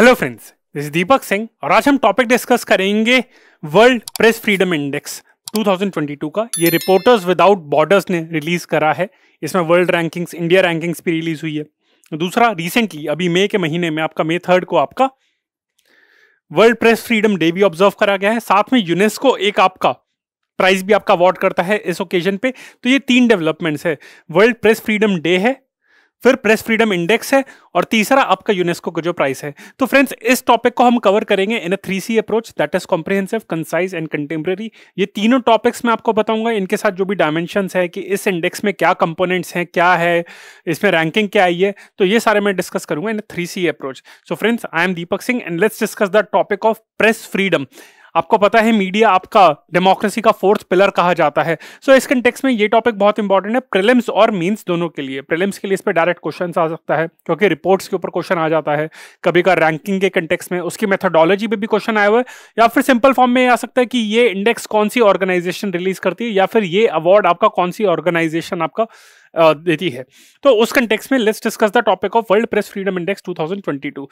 Hello friends, this is Deepak Singh और आज हम टॉपिक डिस्कस करेंगे वर्ल्ड प्रेस फ्रीडम इंडेक्स 2022 का। ये रिपोर्टर्स विदाउट बॉर्डर्स ने रिलीज करा है। इसमें वर्ल्ड रैंकिंग्स, इंडिया रैंकिंग्स भी रिलीज हुई है। दूसरा, रिसेंटली अभी मई के महीने में आपका मई 3 को आपका वर्ल्ड प्रेस फ्रीडम डे भी ऑब्जर्व करा गया है। साथ में यूनेस्को एक आपका प्राइज भी आपका अवार्ड करता है इस ओकेजन पे। तो ये 3 डेवलपमेंट्स है, वर्ल्ड प्रेस फ्रीडम डे है, फिर प्रेस फ्रीडम इंडेक्स है और तीसरा आपका यूनेस्को का जो प्राइस है। तो फ्रेंड्स, इस टॉपिक को हम कवर करेंगे इन अ 3C approach, that is comprehensive, concise and contemporary. ये तीनों टॉपिक्स मैं आपको बताऊंगा, इनके साथ जो भी डायमेंशंस है कि इस इंडेक्स में क्या कंपोनेंट्स हैं, क्या है इसमें रैंकिंग क्या आई है, तो ये सारे मैं डिस्कस करूंगा इन अ 3C approach. So friends, I am Deepak Singh and let's discuss the topic of press freedom. आपको पता है मीडिया आपका डेमोक्रेसी का 4th पिलर कहा जाता है। सो इस कंटेक्स्ट में ये टॉपिक बहुत इंपॉर्टेंट है, प्रीलिम्स और मेंस दोनों के लिए। प्रीलिम्स के लिए इस पे डायरेक्ट क्वेश्चन आ सकता है क्योंकि रिपोर्ट्स के ऊपर क्वेश्चन आ जाता है, कभी का रैंकिंग के कंटेक्स्ट में उसकी मेथोडोलॉजी पे भी क्वेश्चन आया हुआ है, या फिर सिंपल फॉर्म में आ सकता है कि ये इंडेक्स कौन सी ऑर्गेनाइजेशन रिलीज करती है या फिर ये अवार्ड आपका कौन सी ऑर्गेनाइजेशन आपका देती है। तो उस कंटेक्स्ट में let's discuss the topic of world press freedom index 2022।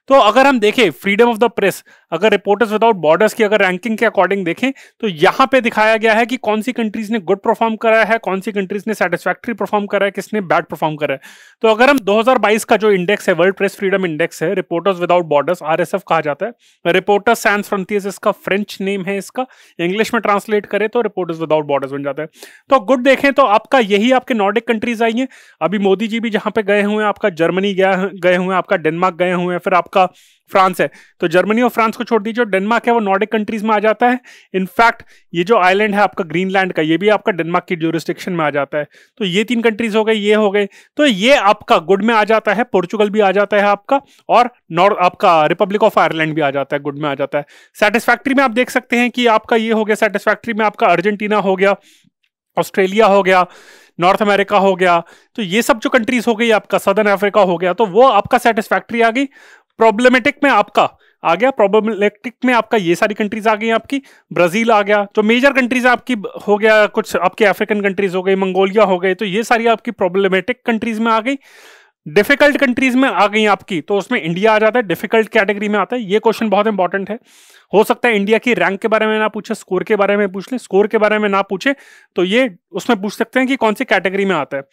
तो अगर हम देखें फ्रीडम ऑफ द प्रेस, अगर रिपोर्टर्स विदाउट बॉर्डर्स की अगर रैंकिंग के अकॉर्डिंग देखें तो यहां पे दिखाया गया है कि कौन सी कंट्रीज ने गुड परफॉर्म करा है, कौन सी कंट्रीज ने सैटिस्फैक्टरी परफॉर्म करा है, किसने बैड परफॉर्म करा है। तो अगर हम 2022 का जो इंडेक्स है, वर्ल्ड प्रेस फ्रीडम इंडेक्स है, रिपोर्टर्स विदाउट बॉर्डर्स, RSF कहा जाता है। रिपोर्टर्स सैंस फ्रंटियर्स इसका फ्रेंच नेम है, इसका इंग्लिश में ट्रांसलेट करें तो रिपोर्टर्स विदाउट बॉर्डर्स बन जाता है। तो गुड देखें तो आपका यही आपके नॉर्डिक कंट्रीज आई हैं। अभी मोदी जी भी जहां पे गए हुए हैं, आपका जर्मनी गए हुए हैं, आपका डेनमार्क गए हुए हैं, फिर आपका फ्रांस है। तो जर्मनी और फ्रांस को छोड़ दीजिए, डेनमार्क है वो नॉर्डिक कंट्रीज में आ जाता है। इनफैक्ट ये जो आइलैंड है आपका ग्रीनलैंड का, ये भी आपका डेनमार्क की ज्यूरिसडिक्शन में आ जाता है। तो ये 3 कंट्रीज हो गए, ये हो गए। तो ये आपका गुड में आ जाता है, पोर्चुगल भी आ जाता है आपका, और नॉर्थ आपका रिपब्लिक ऑफ आयरलैंड भी आ जाता है, गुड में आ जाता है। सैटिस्फैक्टरी में आप देख सकते हैं कि आपका ये हो गया, सैटिस्फैक्टरी में आपका अर्जेंटीना हो गया, ऑस्ट्रेलिया हो गया, नॉर्थ अमेरिका हो गया। तो ये सब जो कंट्रीज हो गई, आपका सदर्न अफ्रीका हो गया, तो वो आपका सैटिस्फैक्टरी आ गई। प्रॉब्लमेटिक में आपका आ गया, प्रॉब्लमेटिक में आपका ये सारी कंट्रीज आ गई आपकी, ब्राजील आ गया। जो मेजर कंट्रीज आपकी हो गया, कुछ आपके अफ्रीकन कंट्रीज हो गई, मंगोलिया हो गए, तो ये सारी आपकी प्रॉब्लमेटिक कंट्रीज में आ गई। डिफिकल्ट कंट्रीज में आ गई आपकी, तो उसमें इंडिया आ जाता है, डिफिकल्ट कैटेगरी में आता है। ये क्वेश्चन बहुत इंपॉर्टेंट है। हो सकता है इंडिया की रैंक के बारे में ना पूछे, स्कोर के बारे में पूछ ले, स्कोर के बारे में ना पूछे तो ये उसमें पूछ सकते हैं कि कौन सी कैटेगरी में आता है।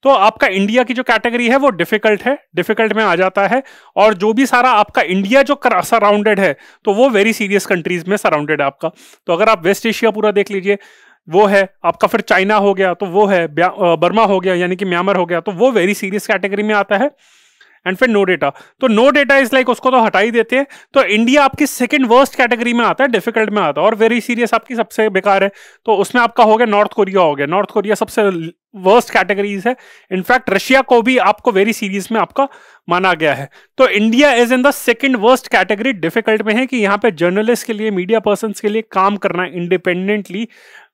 तो आपका इंडिया की जो कैटेगरी है वो डिफिकल्ट है, डिफिकल्ट में आ जाता है। और जो भी सारा आपका इंडिया जो सराउंडेड है, तो वो वेरी सीरियस कंट्रीज में सराउंडेड है आपका। तो अगर आप वेस्ट एशिया पूरा देख लीजिए, वो है आपका, फिर चाइना हो गया, तो वो है बर्मा हो गया, यानी कि म्यांमार हो गया, तो वो वेरी सीरियस कैटेगरी में आता है। एंड फिर नो डेटा, तो नो डेटा इज लाइक उसको तो हटा ही देते हैं। तो इंडिया आपकी सेकंड वर्स्ट कैटेगरी में आता है, डिफिकल्ट में आता है, और वेरी सीरियस आपकी सबसे बेकार है। तो उसमें आपका हो गया नॉर्थ कोरिया हो गया, नॉर्थ कोरिया सबसे वर्स्ट कैटेगरीज है। इनफैक्ट रशिया को भी आपको वेरी सीरियस में आपका माना गया है। तो India is in the second worst category, difficult में है कि यहाँ पे जर्नलिस्ट के लिए, मीडिया पर्सन के लिए काम करना इंडिपेंडेंटली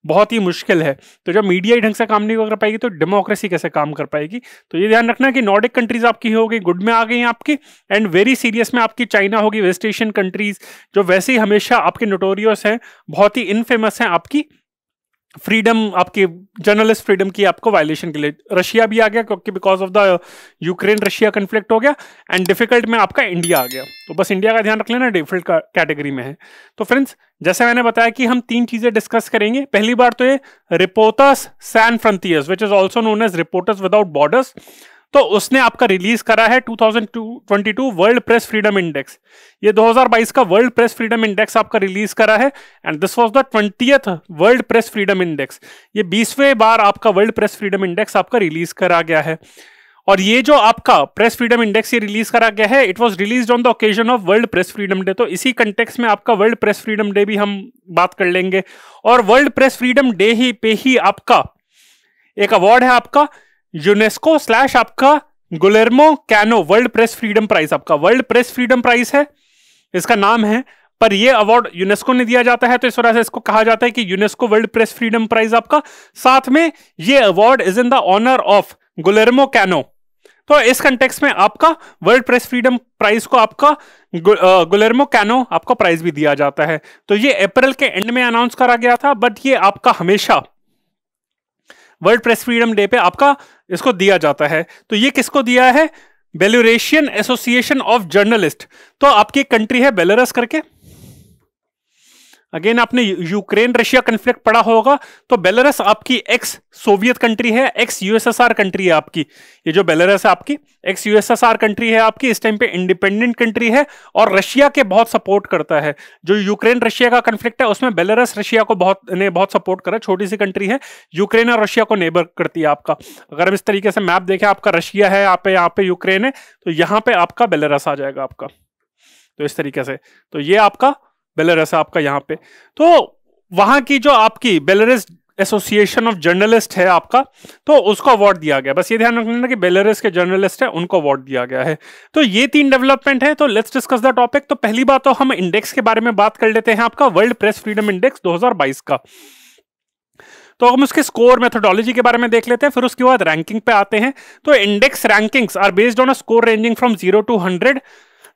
बहुत ही मुश्किल है। तो जब मीडिया ही ढंग से काम नहीं कर पाएगी तो डेमोक्रेसी कैसे काम कर पाएगी। तो ये ध्यान रखना कि नॉर्डिक कंट्रीज आपकी हो गई, गुड में आ गई आपकी, एंड वेरी सीरियस में आपकी चाइना होगी, वेस्ट एशियन कंट्रीज जो वैसे ही हमेशा आपके नोटोरियस हैं, बहुत ही इनफेमस हैं आपकी फ्रीडम, आपकी जर्नलिस्ट फ्रीडम की आपको वायलेशन के लिए। रशिया भी आ गया क्योंकि because of the Ukraine Russia conflict हो गया, एंड डिफिकल्ट में आपका इंडिया आ गया। तो बस इंडिया का ध्यान रख लेना, डिफिकल्ट कैटेगरी में है। तो फ्रेंड्स, जैसे मैंने बताया कि हम 3 चीजें डिस्कस करेंगे। पहली बार तो ये reporters sans frontieres, which is also known as reporters without borders, तो उसने आपका रिलीज करा है 2022 वर्ल्ड प्रेस फ्रीडम इंडेक्स। ये 2022 का वर्ल्ड प्रेस फ्रीडम इंडेक्स आपका रिलीज करा है, and this was the 20th world press freedom index. ये 20वें बार आपका वर्ल्ड प्रेस फ्रीडम इंडेक्स आपका रिलीज करा गया है। और ये जो आपका प्रेस फ्रीडम इंडेक्स ये रिलीज करा गया है, it was released on the occasion of world press Freedom day. तो इसी कंटेक्स्ट में आपका वर्ल्ड प्रेस फ्रीडम डे भी हम बात कर लेंगे। और वर्ल्ड प्रेस फ्रीडम डे ही पे ही आपका एक अवार्ड है आपका यूनेस्को / आपका Guillermo Cano World press Freedom Prize. आपका वर्ल्ड प्रेस फ्रीडम प्राइज है, इसका नाम है, पर ये अवार्ड यूनेस्को ने दिया जाता है, तो इस वजह से इसको कहा जाता है कि UNESCO World press Freedom Prize आपका। साथ में ये award is in the honour of Guillermo Cano. तो इस कंटेक्स्ट में आपका वर्ल्ड प्रेस फ्रीडम प्राइज को आपका गुलेर्मो कैनो आपको प्राइज भी दिया जाता है। तो ये अप्रैल के एंड में अनाउंस करा गया था, बट ये आपका हमेशा वर्ल्ड प्रेस फ्रीडम डे पे आपका इसको दिया जाता है। तो ये किसको दिया है? बेलोरेशियन एसोसिएशन ऑफ जर्नलिस्ट, तो आपकी कंट्री है बेलारूस करके। अगेन आपने यूक्रेन रशिया कन्फ्लिक्ट पढ़ा होगा, तो बेलारूस आपकी एक्स सोवियत कंट्री है, एक्स यूएसएसआर कंट्री है आपकी। ये जो बेलारूस है आपकी एक्स यूएसएसआर कंट्री है आपकी, इस टाइम पे इंडिपेंडेंट कंट्री है और रशिया के बहुत सपोर्ट करता है। जो यूक्रेन रशिया का कन्फ्लिक्ट है उसमें बेलारूस रशिया को बहुत सपोर्ट करा, छोटी सी कंट्री है, यूक्रेन और रशिया को नेबर करती है आपका। अगर हम इस तरीके से मैप देखें, आपका रशिया है यहाँ पे यूक्रेन है, तो यहाँ पे आपका बेलारूस आ जाएगा आपका। तो इस तरीके से, तो ये आपका बेलारूस है आपका यहाँ पे। तो वहां की जो आपकी बेलारूस एसोसिएशन ऑफ जर्नलिस्ट है आपका, तो उसको अवार्ड दिया गया। बस ये ध्यान रखना कि बेलारूस के जर्नलिस्ट है उनको अवार्ड दिया गया है। तो ये 3 डेवलपमेंट है। तो लेट्स डिस्कस द टॉपिक। तो पहली बात तो हम इंडेक्स के बारे में बात कर लेते हैं, आपका वर्ल्ड प्रेस फ्रीडम इंडेक्स 2022 का। तो हम उसके स्कोर मेथोडोलॉजी के बारे में देख लेते हैं, फिर उसके बाद रैंकिंग पे आते हैं। तो index rankings are based on a score ranging from 0 to 100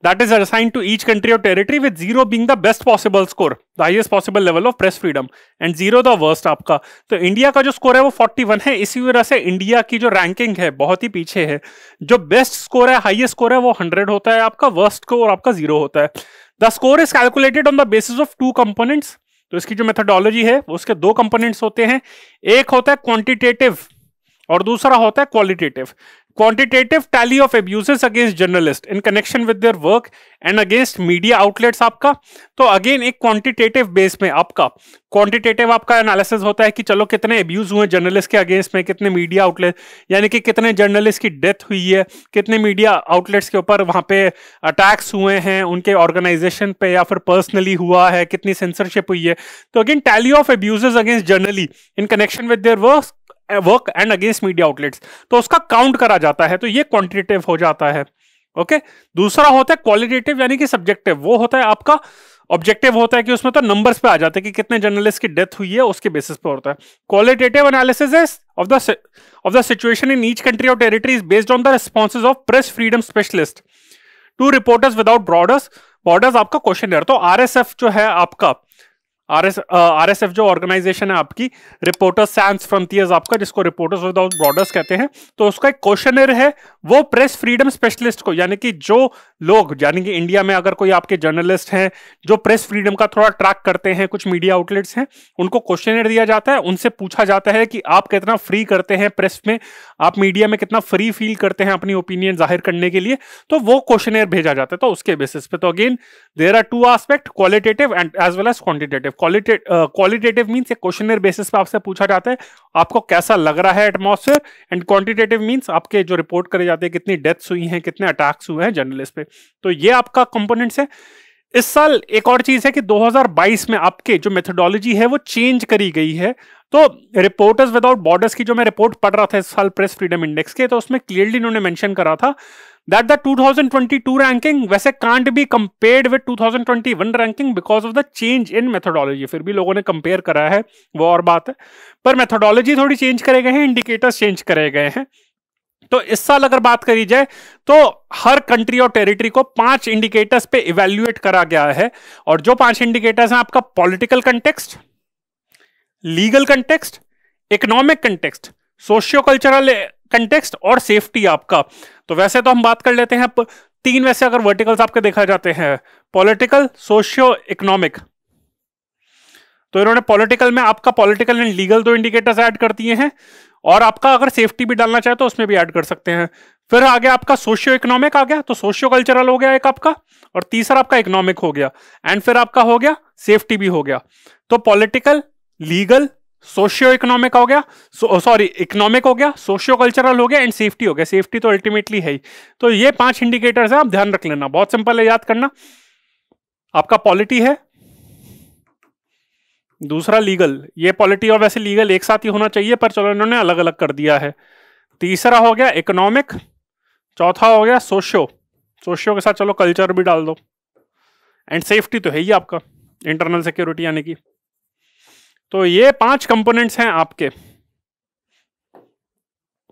that is assigned to each country or territory, with 0 being the best possible score, the highest possible level of press freedom, and 0 the worst आपका। तो India का जो score है वो 41 है, इसी वजह से इंडिया की जो रैंकिंग है बहुत ही पीछे है। जो बेस्ट स्कोर है, हाईएस्ट स्कोर है वो 100 होता है आपका, वर्स्ट स्कोर आपका 0 होता है। The score is calculated on the basis of 2 components. तो इसकी जो मेथोडोलॉजी है उसके 2 कंपोनेंट्स होते हैं, एक होता है क्वांटिटेटिव और दूसरा होता है qualitative. Quantitative tally of abuses against journalist in connection with their work and against media outlets आपका। तो अगेन एक क्वांटिटेटिव बेस में आपका क्वांटिटेटिव आपका एनालिसिस होता है कि चलो कितने अब्यूज हुए जर्नलिस्ट के अगेंस्ट में, कितने मीडिया आउटलेट यानी कि कितने जर्नलिस्ट की डेथ हुई है, कितने मीडिया आउटलेट्स के ऊपर वहां पे अटैक्स हुए हैं, उनके ऑर्गेनाइजेशन पे या फिर पर्सनली हुआ है, कितनी सेंसरशिप हुई है। तो again tally of abuses against generally in connection with their work and against media outlets, तो उसका काउंट करा जाता है। तो ये क्वांटिटेटिव हो जाता है। ओके, दूसरा होता है क्वालिटेटिव यानी कि सब्जेक्टिव। वो होता है आपका ऑब्जेक्टिव होता है कि उसमें तो नंबर्स पे आ जाते हैं कि कितने जर्नलिस्ट की डेथ हुई है, उसके बेसिस पे होता है। Qualitative analysis of the situation in each country और territory is based on the responses of press freedom specialist to Reporters without Borders आपका क्वेश्चन। तो आरएसएफ जो है आपका, आरएसएफ जो ऑर्गेनाइजेशन है आपकी, रिपोर्टर्स सैंस फ्रंटियर्स आपका, जिसको रिपोर्टर्स विदाउट बॉर्डर्स कहते हैं, तो उसका एक क्वेश्चनर है वो प्रेस फ्रीडम स्पेशलिस्ट को, यानी कि जो लोग, यानी कि इंडिया में अगर कोई आपके जर्नलिस्ट हैं जो प्रेस फ्रीडम का थोड़ा ट्रैक करते हैं, कुछ मीडिया आउटलेट्स हैं, उनको क्वेश्चनर दिया जाता है। उनसे पूछा जाता है कि आप कितना फ्री करते हैं प्रेस में, आप मीडिया में कितना फ्री फील करते हैं अपनी ओपिनियन जाहिर करने के लिए, तो वो क्वेश्चनर भेजा जाता है। तो उसके बेसिस पे, तो again there are 2 aspect, qualitative and as well as quantitative. Qualitative means एक क्वेश्चनर बेसिस पे आपसे पूछा जाता है आपको कैसा लग रहा है एटमॉस्फेयर, एंड क्वांटिटेटिव मींस आपके जो रिपोर्ट करे जाते हैं कितनी डेथ्स हुई हैं, कितने अटैक्स हुए हैं जर्नलिस्ट पे। तो ये आपका कंपोनेंट्स है। इस साल एक और चीज है कि 2022 में आपके जो मेथोडोलॉजी है वो चेंज करी गई है। तो रिपोर्टर्स विदाउट बॉर्डर्स की जो मैं रिपोर्ट पढ़ रहा था इस साल प्रेस फ्रीडम इंडेक्स के, तो उसमें क्लियरली इन्होंने मेंशन करा था that the 2022 ranking वैसे can't be compared with 2021 ranking because of the change in methodology। फिर भी लोगों ने कंपेयर करा है, वो और बात है, पर मेथोडोलॉजी थोड़ी चेंज करे गए हैं, इंडिकेटर्स चेंज करे गए हैं। तो इस साल अगर बात करी जाए तो हर कंट्री और टेरिटरी को 5 इंडिकेटर्स पे इवेल्युएट करा गया है, और जो 5 इंडिकेटर्स हैं आपका political context, legal context, economic context, socio cultural context और सेफ्टी आपका। तो वैसे तो हम बात कर लेते हैं 3 वैसे अगर वर्टिकल्स आपके देखा जाते हैं, पॉलिटिकल, सोशियो, इकोनॉमिक। तो इन्होंने पॉलिटिकल में आपका political and legal 2 indicators add कर दिए हैं, और आपका अगर सेफ्टी भी डालना चाहे तो उसमें भी ऐड कर सकते हैं। फिर आ गया आपका सोशियो इकोनॉमिक आ गया, तो सोशियो कल्चरल हो गया एक आपका, और तीसरा आपका इकोनॉमिक हो गया, एंड फिर आपका हो गया सेफ्टी भी हो गया। तो पॉलिटिकल, लीगल, सोशियो इकोनॉमिक हो गया, सॉरी इकोनॉमिक हो गया, सोशियो कल्चरल हो गया, एंड सेफ्टी हो गया। सेफ्टी तो अल्टीमेटली है ही। तो ये 5 इंडिकेटर्स हैं, आप ध्यान रख लेना, बहुत सिंपल है याद करना। आपका पॉलिटी है, दूसरा लीगल, ये पॉलिटी और वैसे लीगल एक साथ ही होना चाहिए, पर चलो इन्होंने अलग अलग कर दिया है। तीसरा हो गया इकोनॉमिक, चौथा हो गया सोशियो, सोशियो के साथ चलो कल्चर भी डाल दो, एंड सेफ्टी तो है ही आपका, इंटरनल सिक्योरिटी यानी कि। तो ये 5 कंपोनेंट्स हैं आपके।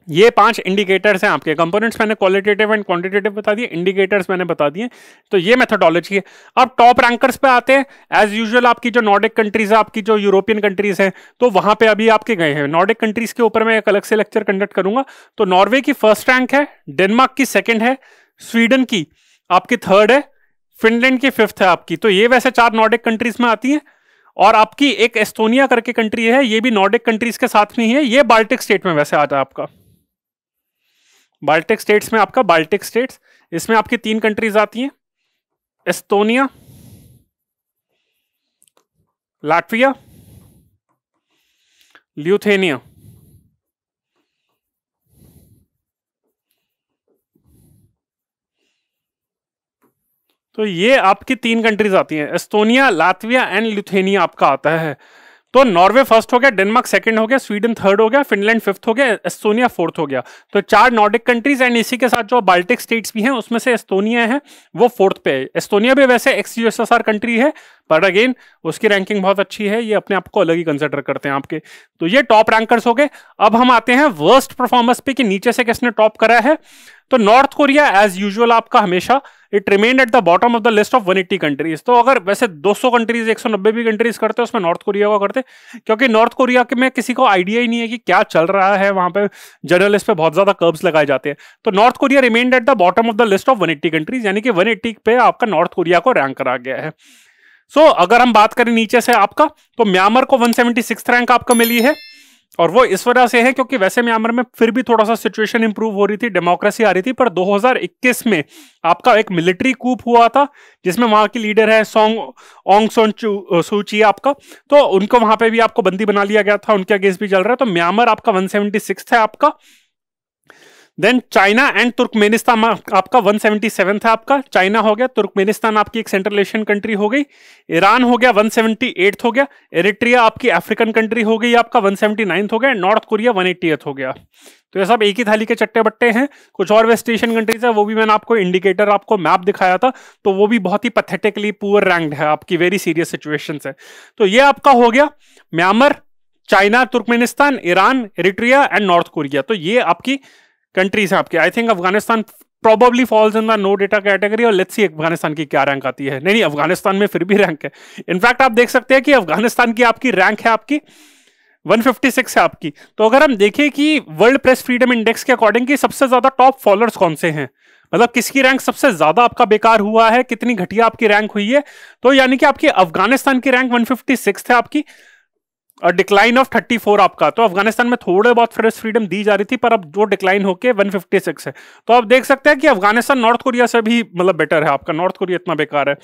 ये 5 इंडिकेटर्स हैं आपके। कंपोनेंट्स मैंने क्वालिटेटिव एंड क्वांटिटेटिव बता दिए, इंडिकेटर्स मैंने बता दिए। तो ये मेथोडोलॉजी है। अब टॉप रैंकर्स पे आते हैं। एज यूजुअल आपकी जो नॉर्डिक कंट्रीज है, आपकी जो यूरोपियन कंट्रीज हैं, तो वहां पे अभी आपके गए हैं। नॉर्डिक कंट्रीज के ऊपर मैं एक अलग से लेक्चर कंडक्ट करूंगा। तो नॉर्वे की फर्स्ट रैंक है, डेनमार्क की सेकेंड है, स्वीडन की आपकी थर्ड है, फिनलैंड की फिफ्थ है आपकी। तो ये वैसे 4 नॉर्डिक कंट्रीज में आती है। और आपकी एक एस्टोनिया करके कंट्री है, ये भी नॉर्डिक कंट्रीज के साथ में ही है। ये बाल्टिक स्टेट में वैसे आता है आपका। बाल्टिक स्टेट्स में आपका, बाल्टिक स्टेट्स, इसमें आपकी 3 कंट्रीज आती हैं, एस्टोनिया, लाटविया, लिथुआनिया। तो ये आपकी 3 कंट्रीज आती हैं, एस्टोनिया, लातविया एंड लिथुआनिया आपका आता है। तो नॉर्वे फर्स्ट हो गया, डेनमार्क सेकंड हो गया, स्वीडन थर्ड हो गया, फिनलैंड फिफ्थ हो गया, एस्टोनिया फोर्थ हो गया। तो 4 नॉर्डिक कंट्रीज एंड इसी के साथ जो बाल्टिक स्टेट्स भी हैं उसमें से एस्टोनिया है वो फोर्थ पे है। एस्टोनिया भी वैसे एक्स यूएसएसआर कंट्री है, पर अगेन उसकी रैंकिंग बहुत अच्छी है, ये अपने आप को अलग ही कंसिडर करते हैं आपके। तो ये टॉप रैंकर्स हो गए। अब हम आते हैं वर्स्ट परफॉर्मेंस पे कि नीचे से किसने टॉप करा है। तो नॉर्थ कोरिया एज यूजुअल आपका हमेशा it remained at the bottom of the list of 180 countries. तो अगर वैसे 200 कंट्रीज 190 भी कंट्रीज करते हैं उसमें नॉर्थ कोरिया को करते, क्योंकि नॉर्थ कोरिया के में किसी को आइडिया ही नहीं है कि क्या चल रहा है वहां पे। जर्नलिस्ट पे बहुत ज्यादा कर्ब्स लगाए जाते हैं। तो north Korea remained at the bottom of the list of 180 countries, यानी कि 180 पे आपका नॉर्थ कोरिया को रैंक करा गया है। अगर हम बात करें नीचे से आपका, तो म्यांमार को 176 रैंक आपका मिली है। और वो इस वजह से है क्योंकि वैसे म्यांमार में फिर भी थोड़ा सा सिचुएशन इंप्रूव हो रही थी, डेमोक्रेसी आ रही थी, पर 2021 में आपका एक मिलिट्री कूप हुआ था जिसमें वहां की लीडर है ऑंग सान सू ची आपका। तो उनको वहां पे भी आपको बंदी बना लिया गया था, उनके अगेंस्ट भी चल रहा है। तो म्यांमार आपका 176 है आपका। देन चाइना एंड तुर्कमेनिस्तान आपका 177 था आपका। चाइना हो गया, तुर्कमेनिस्तान आपकी एक सेंट्रल एशियन कंट्री हो गई, ईरान हो गया 178 हो गया, एरिट्रिया आपकी अफ्रीकन कंट्री हो गई आपका 179 हो गया, नॉर्थ कोरिया 180 हो गया। तो ये सब एक ही थाली के चट्टे बट्टे हैं। कुछ और वेस्ट एशियन कंट्रीज है, वो भी मैंने आपको इंडिकेटर, आपको मैप दिखाया था, तो वो भी बहुत ही पैथेटिकली पुअर रैंक्ड है, आपकी वेरी सीरियस सिचुएशंस है। तो ये आपका हो गया Myanmar, China, Turkmenistan, Iran, Eritrea and North Korea. तो ये आपकी कंट्रीज है आपकी। I think Afghanistan probably falls in the no data category, और लेट्स सी अफगानिस्तान की क्या रैंक आती है। नहीं, अफगानिस्तान में फिर भी रैंक है। इनफैक्ट आप देख सकते हैं कि अफगानिस्तान की आपकी रैंक है आपकी 156 है आपकी। तो अगर हम देखें कि वर्ल्ड प्रेस फ्रीडम इंडेक्स के अकॉर्डिंग की सबसे ज्यादा टॉप फॉलोअर्स कौन से हैं, मतलब किसकी रैंक सबसे ज्यादा आपका बेकार हुआ है, कितनी घटिया आपकी रैंक हुई है, तो यानी कि आपकी अफगानिस्तान की रैंक 156 है आपकी, और डिक्लाइन ऑफ 34 आपका। तो अफगानिस्तान में थोड़े बहुत प्रेस फ्रीडम दी जा रही थी, पर अब जो डिक्लाइन होके 156 है। तो आप देख सकते हैं कि अफगानिस्तान नॉर्थ कोरिया से भी मतलब बेटर है आपका, नॉर्थ कोरिया इतना बेकार है।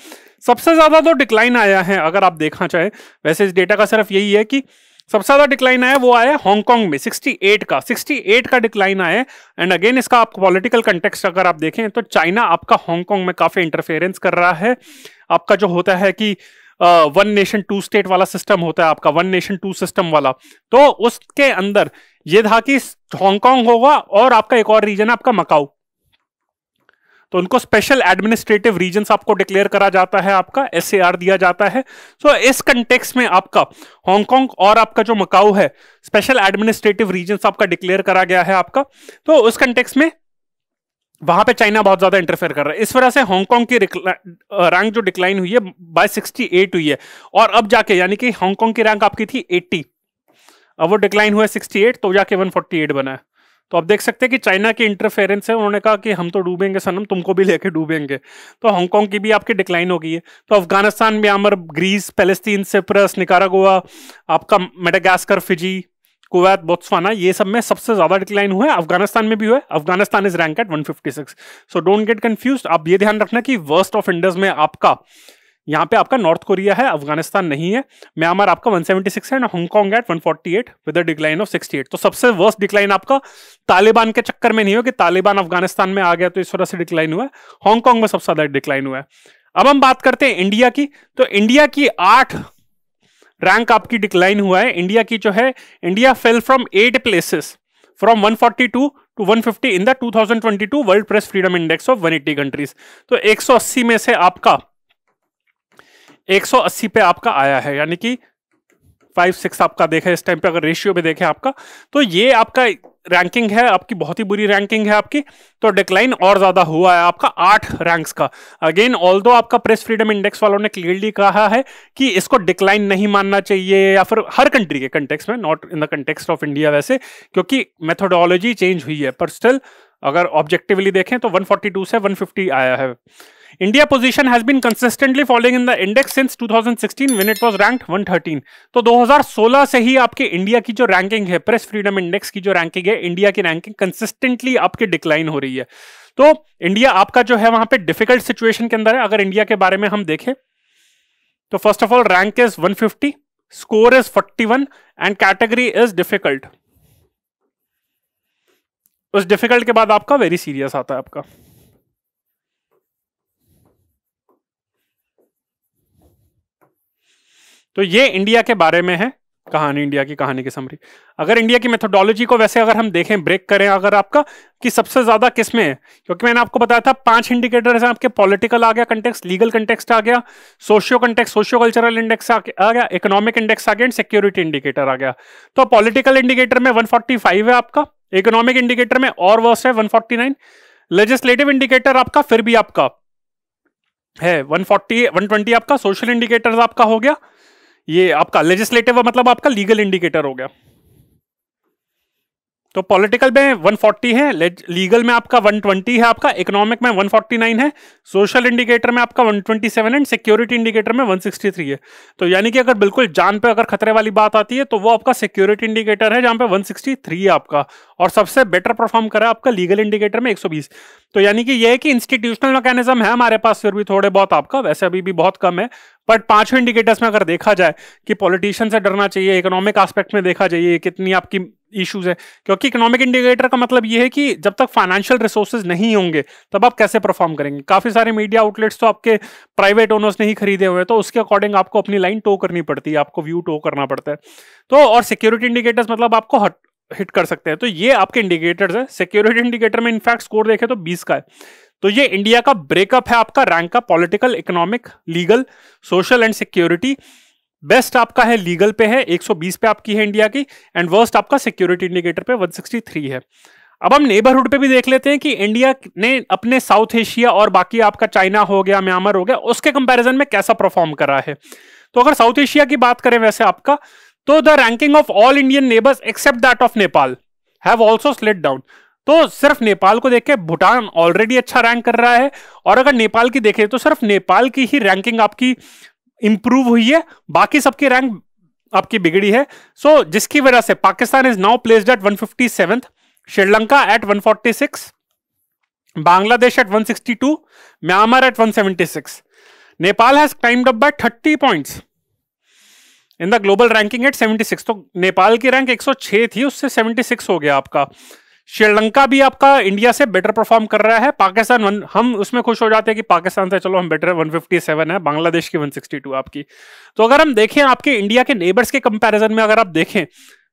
सबसे ज्यादा तो डिक्लाइन आया है अगर आप देखना चाहे, वैसे इस डेटा का सिर्फ यही है कि सबसे ज्यादा डिक्लाइन आया वो आया हांगकांग में 68 का डिक्लाइन आया। एंड अगेन इसका आप पॉलिटिकल कंटेक्स्ट अगर आप देखें तो चाइना आपका हांगकांग में काफी इंटरफेरेंस कर रहा है। आपका जो होता है कि 1 नेशन 2 स्टेट वाला सिस्टम होता है आपका, 1 नेशन 2 सिस्टम वाला, तो उसके अंदर ये था कि हांगकांग होगा और आपका एक और रीजन है आपका मकाऊ, तो उनको स्पेशल एडमिनिस्ट्रेटिव रीजन्स आपको डिक्लेयर करा जाता है, आपका SAR दिया जाता है। सो इस कंटेक्स्ट में आपका हांगकांग और आपका जो मकाऊ है स्पेशल एडमिनिस्ट्रेटिव रीजन्स आपका डिक्लेयर करा गया है आपका। तो उस कंटेक्स्ट में वहां पे चाइना बहुत ज्यादा इंटरफेयर कर रहा है, इस वजह से हांगकांग की रैंक जो डिक्लाइन हुई है बाय 68 हुई है। और अब जाके यानी कि हांगकांग की रैंक आपकी थी 80, अब वो डिक्लाइन हुआ 68, तो जाके 148 बना है। तो आप देख सकते हैं कि चाइना की इंटरफेरेंस है, उन्होंने कहा कि हम तो डूबेंगे सनम, तुमको भी लेके डूबेंगे। तो हांगकांग की भी आपकी डिक्लाइन हो गई है। तो Afghanistan, Myanmar, Greece, Palestine, Cyprus, Nicaragua, आपका मेडागास्कर, फिजी, कुवैत, बोत्सवाना, ये सब में सबसे ज्यादा डिक्लाइन हुआ है। अफगानिस्तान में भी हुआ है। Afghanistan is rank at 156। So don't get confused. आप ये ध्यान रखना कि वर्स्ट ऑफ इंडर्स में आपका यहाँ पे आपका नॉर्थ कोरिया है, अफगानिस्तान नहीं है। म्यांमार आपका 176 है, Hong Kong at 148 with a decline of 68। तो सबसे वर्स्ट डिक्लाइन आपका तालिबान के चक्कर में नहीं हो कि तालिबान अफगानिस्तान में आ गया तो इस वजह से डिक्लाइन हुआ है, हांगकांग में सबसे ज्यादा डिक्लाइन हुआ है। अब हम बात करते हैं इंडिया की। तो इंडिया की 8 रैंक आपकी डिक्लाइन हुआ है। इंडिया की जो है, India fell from 8 places from 142 to 150 in the 2022 world press freedom index of 180 countries. तो 180 में से आपका 180 पे आपका आया है, यानी कि 5-6 आपका देखा इस टाइम पे, अगर रेशियो पे देखें आपका, तो ये आपका रैंकिंग है आपकी, बहुत ही बुरी रैंकिंग है आपकी, तो डिक्लाइन और ज्यादा हुआ है आपका 8 रैंक्स का। अगेन ऑल्दो आपका प्रेस फ्रीडम इंडेक्स वालों ने क्लियरली कहा है कि इसको डिक्लाइन नहीं मानना चाहिए, या फिर हर कंट्री के कंटेक्स्ट में, not in the context of India वैसे, क्योंकि मेथोडोलॉजी चेंज हुई है, पर स्टिल अगर ऑब्जेक्टिवली देखें तो 142 से 150 आया है। India position has been consistently following in the index since 2016 when it was ranked 113। तो 2016 से ही आपके इंडिया की जो रैंकिंग है, प्रेस फ्रीडम इंडेक्स की जो रैंकिंग है, इंडिया की रैंकिंग कंसिस्टेंटली आपके डिक्लाइन हो रही है। तो इंडिया आपका जो है वहां पे डिफिकल्ट सिचुएशन के अंदर है। अगर इंडिया के बारे में हम देखें तो first of all rank is 150, score is 41 and category is difficult. उस डिफिकल्ट के बाद आपका वेरी सीरियस आता है आपका। तो ये इंडिया के बारे में है कहानी, इंडिया की कहानी की समरी। अगर इंडिया की मेथोडोलॉजी को वैसे अगर हम देखें, ब्रेक करें अगर आपका, कि सबसे ज्यादा किस में है, क्योंकि मैंने आपको बताया था 5 इंडिकेटर्स हैं आपके। पॉलिटिकल आ गया कंटेक्स्ट, लीगल कंटेक्स्ट आ गया, socio context, socio cultural index आ गया, इकोनॉमिक इंडेक्स आ गया, एंड सिक्योरिटी इंडिकेटर आ गया। तो पॉलिटिकल इंडिकेटर में 145 है आपका, इकोनॉमिक इंडिकेटर में और वर्स्ट है 149, लेजिस्लेटिव इंडिकेटर आपका फिर भी आपका है 140 120 आपका, सोशल इंडिकेटर्स आपका हो गया, ये आपका लेजिस्लेटिव मतलब आपका लीगल इंडिकेटर हो गया। तो पॉलिटिकल में 140 है, लीगल में आपका 120 है आपका, इकोनॉमिक में 149 है, सोशल इंडिकेटर में आपका 127 एंड सिक्योरिटी इंडिकेटर में 163 है। तो यानी कि अगर बिल्कुल जान पे अगर खतरे वाली बात आती है तो वो आपका सिक्योरिटी इंडिकेटर है जहां पे 163 है आपका, और सबसे बेटर परफॉर्म करा आपका लीगल इंडिकेटर में 120। तो यानी कि ये है कि इंस्टीट्यूशनल मैकेनिज्म है हमारे पास फिर भी थोड़े बहुत आपका, वैसे अभी भी बहुत कम है, बट 5 इंडिकेटर्स में अगर देखा जाए कि पॉलिटिशियन से डरना चाहिए, इकोनॉमिक एस्पेक्ट में देखा जाइए कितनी आपकी इश्यूज है, क्योंकि इकोनॉमिक इंडिकेटर का मतलब ये है कि जब तक फाइनेंशियल रिसोर्सेज नहीं होंगे तब आप कैसे परफॉर्म करेंगे। काफी सारे मीडिया आउटलेट्स तो आपके प्राइवेट ओनर्स ने ही खरीदे हुए हैं, तो उसके अकॉर्डिंग आपको अपनी लाइन टो करनी पड़ती है, आपको व्यू टो करना पड़ता है। तो और सिक्योरिटी इंडिकेटर्स मतलब आपको हिट कर सकते हैं। तो ये आपके इंडिकेटर्स है। सिक्योरिटी इंडिकेटर में इनफैक्ट स्कोर देखे तो 20 का है। तो ये इंडिया का ब्रेकअप है आपका रैंक का, political, economic, legal, social and security. Best आपका है लीगल पे है 120 पे आपकी है इंडिया की, एंड वर्स्ट आपका सिक्योरिटी इंडिकेटर पे 163 है। अब हम नेबरहुड पे भी देख लेते हैं कि इंडिया ने अपने साउथ एशिया और बाकी आपका चाइना हो गया, म्यांमार हो गया, उसके कंपैरिजन में कैसा परफॉर्म करा है। तो अगर साउथ एशिया की बात करें वैसे आपका, तो the ranking of all Indian neighbours except that of Nepal have also slid down. तो सिर्फ नेपाल को देख के भूटान ऑलरेडी अच्छा रैंक कर रहा है, और अगर नेपाल की देखें तो सिर्फ नेपाल की ही रैंकिंग आपकी इंप्रूव हुई है, बाकी सबकी रैंक आपकी बिगड़ी है। सो जिसकी वजह से Pakistan is now placed at 157th, Sri Lanka at 146, Bangladesh at 162, Myanmar at 176। Nepal has climbed up by 30 points in the global ranking at 76। तो नेपाल की रैंक 106 थी, उससे 76 हो गया आपका। श्रीलंका भी आपका इंडिया से बेटर परफॉर्म कर रहा है। पाकिस्तान हम उसमें खुश हो जाते हैं कि पाकिस्तान से चलो हम बेटर है, 157 है, बांग्लादेश की 162 आपकी। तो अगर हम देखें आपके इंडिया के नेबर्स के कंपैरिजन में अगर आप देखें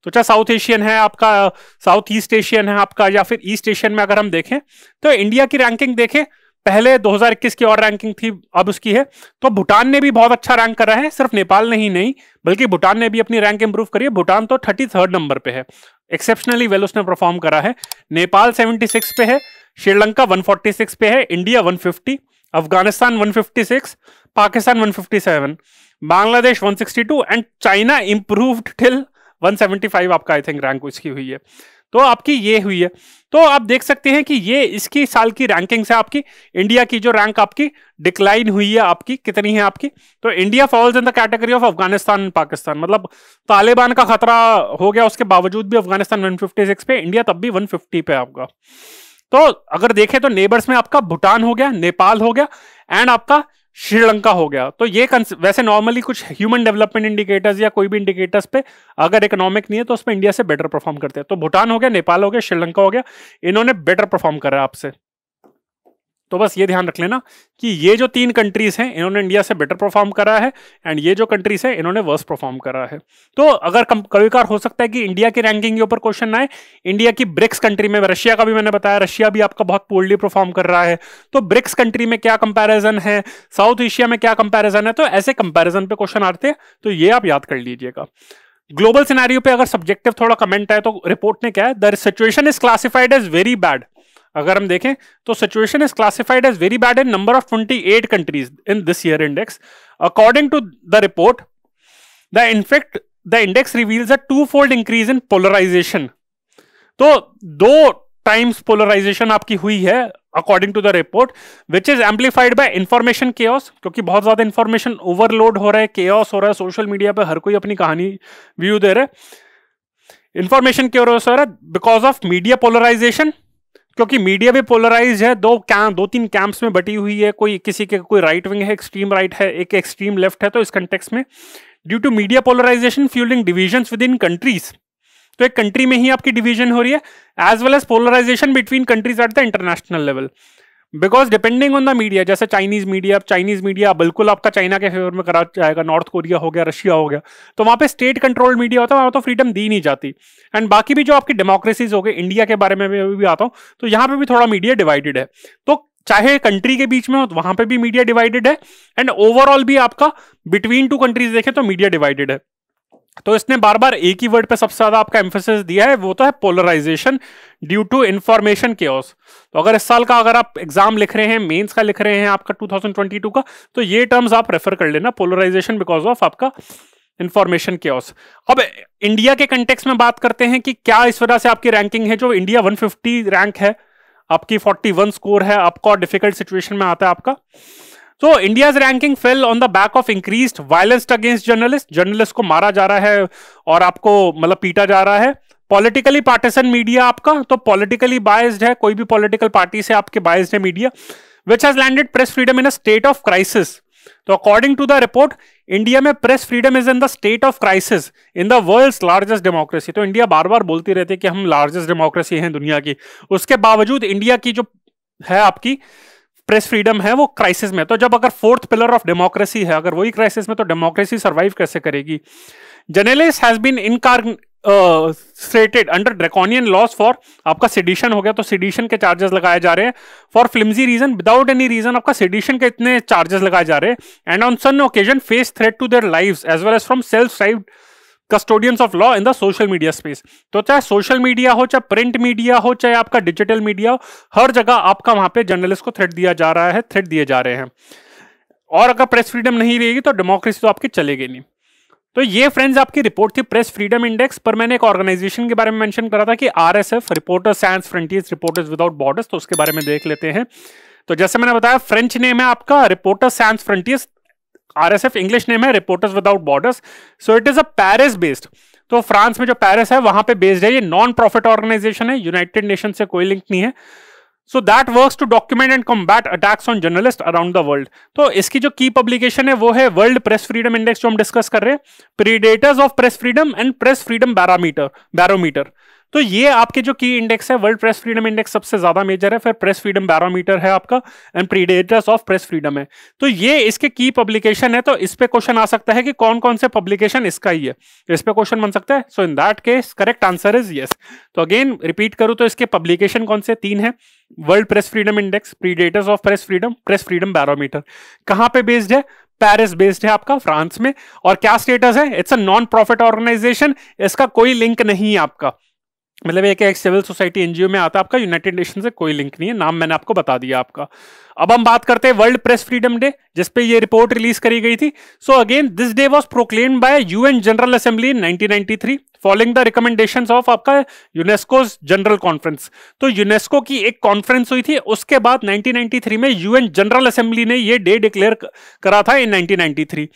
तो चाहे साउथ एशियन है आपका, साउथ ईस्ट एशियन है आपका, या फिर ईस्ट एशियन में अगर हम देखें तो इंडिया की रैंकिंग देखें, पहले 2021 की और रैंकिंग थी, अब उसकी है। तो भूटान ने भी बहुत अच्छा रैंक करा है, सिर्फ नेपाल ने ही नहीं बल्कि भूटान ने भी अपनी रैंक इंप्रूव करी है। भूटान तो 33rd नंबर पे है, एक्सेप्शनली वेल उसने परफॉर्म करा है। नेपाल 76 पे है, श्रीलंका 146 पे है, India 150, Afghanistan 156, Pakistan 157, Bangladesh 162 and China improved till 175 आपका आई थिंक रैंक उसकी हुई है। तो आपकी ये हुई है। तो आप देख सकते हैं कि ये इसकी साल की रैंकिंग से आपकी इंडिया की जो रैंक आपकी डिक्लाइन हुई है, आपकी कितनी है आपकी। तो India false in the category of Afghanistan Pakistan, मतलब तालिबान का खतरा हो गया उसके बावजूद भी अफगानिस्तान 156 पे, इंडिया तब भी 150 पे आपका। तो अगर देखें तो नेबर्स में आपका भूटान हो गया, नेपाल हो गया एंड आपका श्रीलंका हो गया। तो ये वैसे नॉर्मली कुछ ह्यूमन डेवलपमेंट इंडिकेटर्स या कोई भी इंडिकेटर्स पे अगर इकोनॉमिक नहीं है तो उसमें इंडिया से बेटर परफॉर्म करते हैं। तो भूटान हो गया, नेपाल हो गया, श्रीलंका हो गया, इन्होंने बेटर परफॉर्म करा है आपसे। तो बस ये ध्यान रख लेना कि ये जो 3 कंट्रीज हैं इन्होंने इंडिया से बेटर परफॉर्म करा है, एंड ये जो कंट्रीज है इन्होंने वर्स्ट परफॉर्म करा है। तो अगर कभी कभार हो सकता है कि इंडिया की रैंकिंग के ऊपर क्वेश्चन ना आए, इंडिया की ब्रिक्स कंट्री में, रशिया का भी मैंने बताया, रशिया भी आपका बहुत पोरली परफॉर्म कर रहा है। तो ब्रिक्स कंट्री में क्या कंपैरिजन है, साउथ एशिया में क्या कंपैरिजन है, तो ऐसे कंपैरिजन पे क्वेश्चन आते हैं, तो ये आप याद कर लीजिएगा। ग्लोबल सिनेरियो पे अगर सब्जेक्टिव थोड़ा कमेंट है तो रिपोर्ट ने क्या है, the situation is classified as very bad. अगर हम देखें तो situation is classified as very bad in number of 28 countries in this year index. According to the report the index reveals a two fold increase in polarisation. तो 2 times polarisation आपकी हुई है according to the report, which is amplified by information chaos, क्योंकि बहुत ज्यादा information overload हो रहा है, केओस हो रहा है, सोशल मीडिया पे हर कोई अपनी कहानी व्यू दे रहा है। इंफॉर्मेशन केओस हो रहा है बिकॉज ऑफ मीडिया पोलराइजेशन, क्योंकि मीडिया भी पोलराइज है, 2-3 कैंप्स में बटी हुई है, कोई किसी के कोई राइट विंग है, एक्सट्रीम राइट है, एक एक्सट्रीम लेफ्ट है। तो इस कंटेक्स्ट में due to media polarisation fuelling divisions within countries, तो एक कंट्री में ही आपकी डिवीजन हो रही है, as well as polarisation between countries at the international level, because depending on the media, जैसे चाइनीज मीडिया बिल्कुल आपका चाइना के फेवर में करा जाएगा, नॉर्थ कोरिया हो गया, रशिया हो गया, तो वहां पे स्टेट कंट्रोल्ड मीडिया होता है, वहां तो फ्रीडम दी नहीं जाती। एंड बाकी भी जो आपकी डेमोक्रेसीज हो गए, इंडिया के बारे में भी आता हूं, तो यहाँ पे भी थोड़ा मीडिया डिवाइडेड है। तो चाहे कंट्री के बीच में हो तो वहां पे भी मीडिया डिवाइडेड है, एंड ओवरऑल भी आपका बिटवीन 2 कंट्रीज देखें तो मीडिया डिवाइडेड है। तो इसने बार बार एक ही वर्ड पे सबसे ज्यादा आपका एम्फेसिस दिया है, वो तो है polarisation due to information chaos. तो अगर इस साल का अगर आप एग्जाम लिख रहे हैं, मेंस का लिख रहे हैं आपका 2022 का, तो ये टर्म्स आप रेफर कर लेना, पोलराइजेशन बिकॉज ऑफ आपका इंफॉर्मेशन केओस। अब इंडिया के कंटेक्स्ट में बात करते हैं कि क्या इस वजह से आपकी रैंकिंग है, जो इंडिया 150 रैंक है, आपकी 41 स्कोर है, आपका डिफिकल्ट सिचुएशन में आता है आपका। तो India's ranking fell on the back of increased violence against journalist को मारा जा रहा है और आपको मतलब पीटा जा रहा है। पॉलिटिकली पार्टिसन मीडिया आपका, तो पॉलिटिकली बायस्ड है, कोई भी पॉलिटिकल पार्टी से आपके बायस्ड है media, which has landed press freedom in a state of crisis. तो according to the report, India में press freedom is in the state of crisis in the world's largest democracy. तो India बार बार बोलती रहती है कि हम लार्जेस्ट डेमोक्रेसी हैं दुनिया की, उसके बावजूद इंडिया की जो है आपकी प्रेस फ्रीडम है वो क्राइसिस में। तो जब अगर 4th पिलर ऑफ डेमोक्रेसी है, अगर वही क्राइसिस में, तो डेमोक्रेसी सर्वाइव कैसे करेगी। Journalist has been incarcerated under draconian laws for आपका सेडिशन हो गया, तो सेडिशन के चार्जेस लगाए जा रहे हैं for flimsy reason, without any reason आपका सेडिशन के इतने चार्जेस लगाए जा रहे हैं। And on some occasion face threat to their lives as well as from self styled custodians of law in the social media space. तो चाहे social media हो, चाहे प्रिंट मीडिया हो, चाहे आपका डिजिटल मीडिया हो, हर जगह आपका वहां पे जर्नलिस्ट को थ्रेट दिया जा रहा है, थ्रेट दिए जा रहे हैं। और अगर प्रेस फ्रीडम नहीं रहेगी तो डेमोक्रेसी तो आपकी चलेगी नहीं। तो ये फ्रेंड्स आपकी रिपोर्ट थी प्रेस फ्रीडम इंडेक्स पर। मैंने एक ऑर्गेनाइजेशन के बारे में मेंशन करा था कि RSF, reporters sense frontieres reporters without borders, तो उसके बारे में देख लेते हैं। तो जैसे मैंने बताया, फ्रेंच नेम है आपका Reporters sense Frontières, RSF English name है Reporters without Borders. So it is a Paris based, तो फ्रांस में जो पेरिस है वहां पे बेस्ड है। ये नॉन प्रॉफिट ऑर्गेनाइजेशन है, यूनाइटेड नेशन से कोई लिंक नहीं है। So that works to document and combat attacks on journalist around the world. तो इसकी जो की पब्लिकेशन है वो है वर्ल्ड प्रेस फ्रीडम इंडेक्स, जो हम डिस्कस कर रहे हैं, predators of press freedom and press Freedom barometer. तो ये आपके जो की इंडेक्स है, वर्ल्ड प्रेस फ्रीडम इंडेक्स सबसे ज्यादा मेजर है, फिर प्रेस फ्रीडम बैरोमीटर है आपका, and predators of press freedom है। तो ये इसके की पब्लिकेशन है। तो इस पे क्वेश्चन आ सकता है कि कौन कौन से पब्लिकेशन इसका ही है, इस पे क्वेश्चन बन सकता है। So in that case correct answer is yes. तो अगेन रिपीट करूं तो इसके पब्लिकेशन कौन से 3 है, World press freedom Index, Predators of press Freedom Barometer. कहां पे बेस्ड है, पेरिस बेस्ड है आपका, फ्रांस में। और क्या स्टेटस है, it's a non profit organisation, इसका कोई लिंक नहीं है आपका, मतलब एक सिविल सोसाइटी एनजीओ में आता है आपका, यूनाइटेड नेशन से कोई लिंक नहीं है, नाम मैंने आपको बता दिया आपका। अब हम बात करते हैं वर्ल्ड प्रेस फ्रीडम डे, जिसपे ये रिपोर्ट रिलीज करी गई थी। So again this day was proclaimed bye UN general assembly in 1993 following the recommendations of आपका यूनेस्को जनरल कॉन्फ्रेंस। तो यूनेस्को की एक कॉन्फ्रेंस हुई थी, उसके बाद 1993 में यूएन जनरल असेंबली ने ये डे डिक्लेयर करा था इन 1993,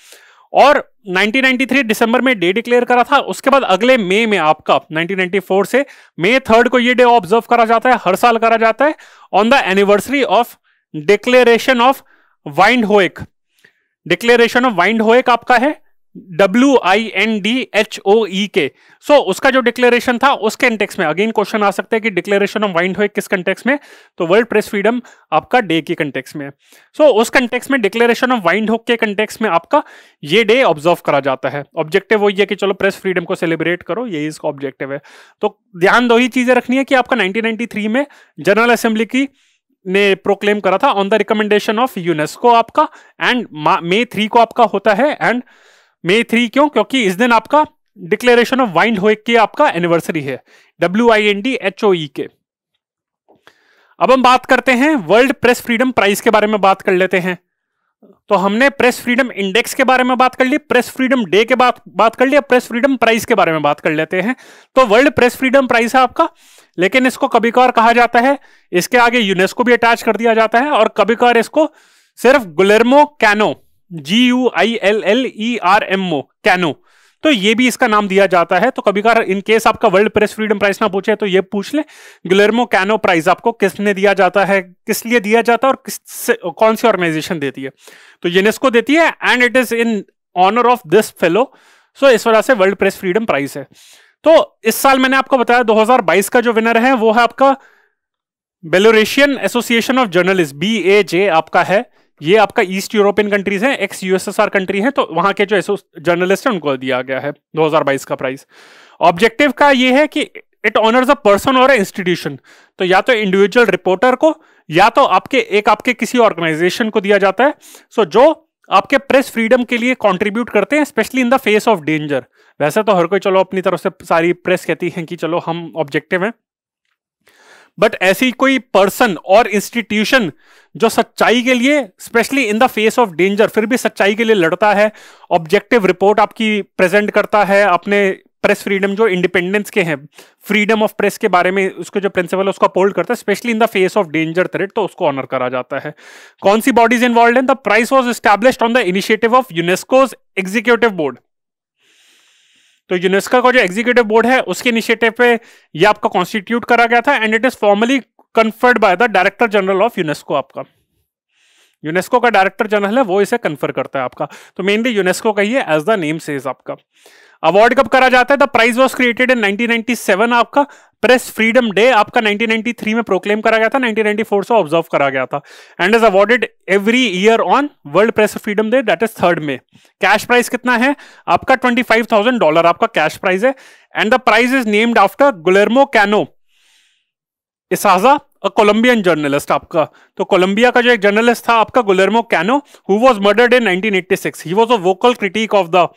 और 1993 दिसंबर में डे डिक्लेयर करा था। उसके बाद अगले मई में आपका 1994 से मई 3 को ये डे ऑब्जर्व करा जाता है, हर साल करा जाता है on the anniversary of Declaration of Windhoek. Declaration of Windhoek आपका है WINDHOEK। सो उसका जो डिक्लेरेशन था उसके कंटेक्स्ट में अगेन क्वेश्चन आ सकता है कि डिक्लेरेशन ऑफ वाइंडहोएक किस कंटेक्स्ट में, तो वर्ल्ड प्रेस फ्रीडम आपका डे के कंटेक्स्ट में। सो उस कंटेक्स्ट में डिक्लेरेशन ऑफ वाइंडहोएक के कंटेक्स्ट में आपका ये डे ऑब्जर्व करा जाता है। ऑब्जेक्टिव वही है कि चलो प्रेस फ्रीडम को सेलिब्रेट करो, यही इसका ऑब्जेक्टिव है। तो ध्यान दो ही चीजें रखनी है कि आपका 1993 में जनरल असेंबली की ने प्रोक्लेम करा था on the recommendation of UNESCO आपका, एंड मई 3 को आपका होता है। एंड मई 3 क्यों, क्योंकि इस दिन आपका डिक्लेरेशन ऑफ वाइंडहोक की आपका एनिवर्सरी है, WINDHOEK। अब हम बात करते हैं वर्ल्ड प्रेस फ्रीडम प्राइस के बारे में बात कर लेते हैं। तो हमने प्रेस फ्रीडम इंडेक्स के बारे में बात कर ली, प्रेस फ्रीडम डे के बात कर लिया, प्रेस फ्रीडम प्राइस के बारे में बात कर लेते हैं। तो वर्ल्ड प्रेस फ्रीडम प्राइस है आपका, लेकिन इसको कभी कभार कहा जाता है, इसके आगे यूनेस्को भी अटैच कर दिया जाता है, और कभी कभार इसको सिर्फ गुलेर्मो कैनो, GUILLERMO कैनो, तो ये भी इसका नाम दिया जाता है। तो कभी कभार इन केस आपका वर्ल्ड प्रेस फ्रीडम प्राइस ना पूछे तो ये पूछ ले, गुलेर्मो कैनो प्राइज आपको किसने दिया जाता है, किस लिए दिया जाता है, और कौन सी ऑर्गेनाइजेशन देती है। तो यूनेस्को देती है, and it is in honour of this fellow, so इस वजह से वर्ल्ड प्रेस फ्रीडम प्राइज है। तो इस साल मैंने आपको बताया 2022 का जो विनर है वो है आपका बेलोरेशियन एसोसिएशन ऑफ जर्नलिस्ट, BAJ आपका है। ये आपका ईस्ट यूरोपियन कंट्रीज है, एक्स USSR कंट्री है, तो वहां के जो जर्नलिस्ट है उनको दिया गया है 2022 का प्राइस। ऑब्जेक्टिव का ये है कि इट ऑनर्स अ पर्सन और इंस्टीट्यूशन, तो या तो इंडिविजुअल रिपोर्टर को या तो आपके किसी ऑर्गेनाइजेशन को दिया जाता है, सो जो आपके प्रेस फ्रीडम के लिए कंट्रीब्यूट करते हैं, specially in the face of danger. वैसे तो हर कोई चलो अपनी तरफ से सारी प्रेस कहती है कि चलो हम ऑब्जेक्टिव हैं, बट ऐसी कोई पर्सन और इंस्टीट्यूशन जो सच्चाई के लिए, specially in the face of danger, फिर भी सच्चाई के लिए लड़ता है, ऑब्जेक्टिव रिपोर्ट आपकी प्रेजेंट करता है, अपने प्रेस फ्रीडम जो इंडिपेंडेंस के हैं, फ्रीडम ऑफ प्रेस के बारे में उसके जो प्रिंसिपल है उसको अपहोल्ड करता है, specially in the face of danger threat, तो उसको ऑनर करा जाता है। कौन सी bodies involve in the prize was established on the initiative of UNESCO's executive board. तो यूनेस्को का जो एग्जीक्यूटिव बोर्ड है उसके इनिशिएटिव पे ये आपका कॉन्स्टिट्यूट करा गया था, and it is formally conferred by the director general of UNESCO. आपका यूनेस्को का डायरेक्टर जनरल है वो इसे कन्फर करता है आपका, तो मेनली यूनेस्को का ही है, एज द नेम सेज। आपका अवार्ड कब करा जाता है? The prize was created in 1997। आपका प्रेस फ्रीडम डे आपका 1993 में प्रोक्लेम करा गया था, 1994 से ऑब्जर्व करा गया था, and is awarded every year on World press Freedom Day, that is 3rd May। Cash prize कितना है आपका? $25,000 आपका कैश प्राइस है, and the prize is named after Guillermo Cano Isaza, a Colombian journalist. आपका तो कोलंबिया का जो एक जर्नलिस्ट था आपका Guillermo Cano, who was murdered in 1986। He was a vocal critic of the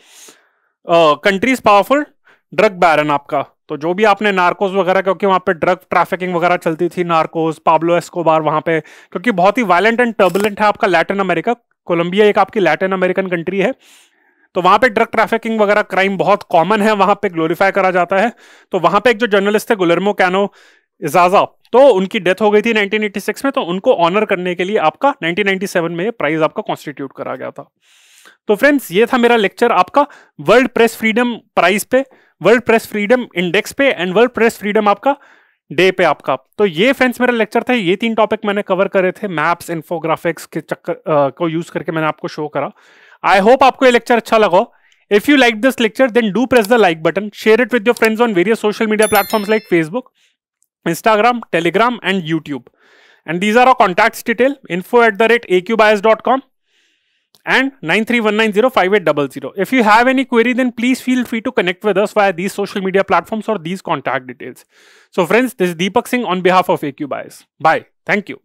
country's powerful drug baron. आपका तो जो भी आपने नार्कोस वगैरह, क्योंकि वहां पे ड्रग ट्रैफिकिंग वगैरह चलती थी, नार्कोस, पाब्लो एस्कोबार वहां पे, क्योंकि बहुत ही वायलेंट एंड टर्बुलेंट है आपका लैटिन अमेरिका। कोलंबिया एक आपकी लैटिन अमेरिकन कंट्री है, तो वहां पे ड्रग ट्रैफिकिंग वगैरह क्राइम बहुत कॉमन है, वहां पे ग्लोरीफाई करा जाता है। तो वहां पे एक जो जर्नलिस्ट थे गुलेर्मो कैनो इजाजा, तो उनकी डेथ हो गई थी 1986 में, तो उनको ऑनर करने के लिए आपका 1997 में प्राइज आपका कॉन्स्टिट्यूट करा गया था। तो फ्रेंड्स ये था मेरा लेक्चर आपका वर्ल्ड प्रेस फ्रीडम प्राइज पे, वर्ल्ड प्रेस फ्रीडम इंडेक्स पे, एंड वर्ल्ड प्रेस फ्रीडम आपका डे पे आपका। तो ये फ्रेंड्स मेरा लेक्चर था, ये 3 टॉपिक मैंने कवर करे थे, मैप्स, इन्फोग्राफिक्स के चक्कर को यूज करके मैंने आपको शो करा। आई होप आपको ये लेक्चर अच्छा लगा। If you like this lecture then do press the like button, share it with your friends on various social media platforms like Facebook, Instagram, Telegram and YouTube. And these are our contacts detail, info@aqbias.com and 9319058000. If you have any query then please feel free to connect with us via these social media platforms or these contact details. So friends, this is Deepak Singh on behalf of AQ Bias. Bye. Thank you.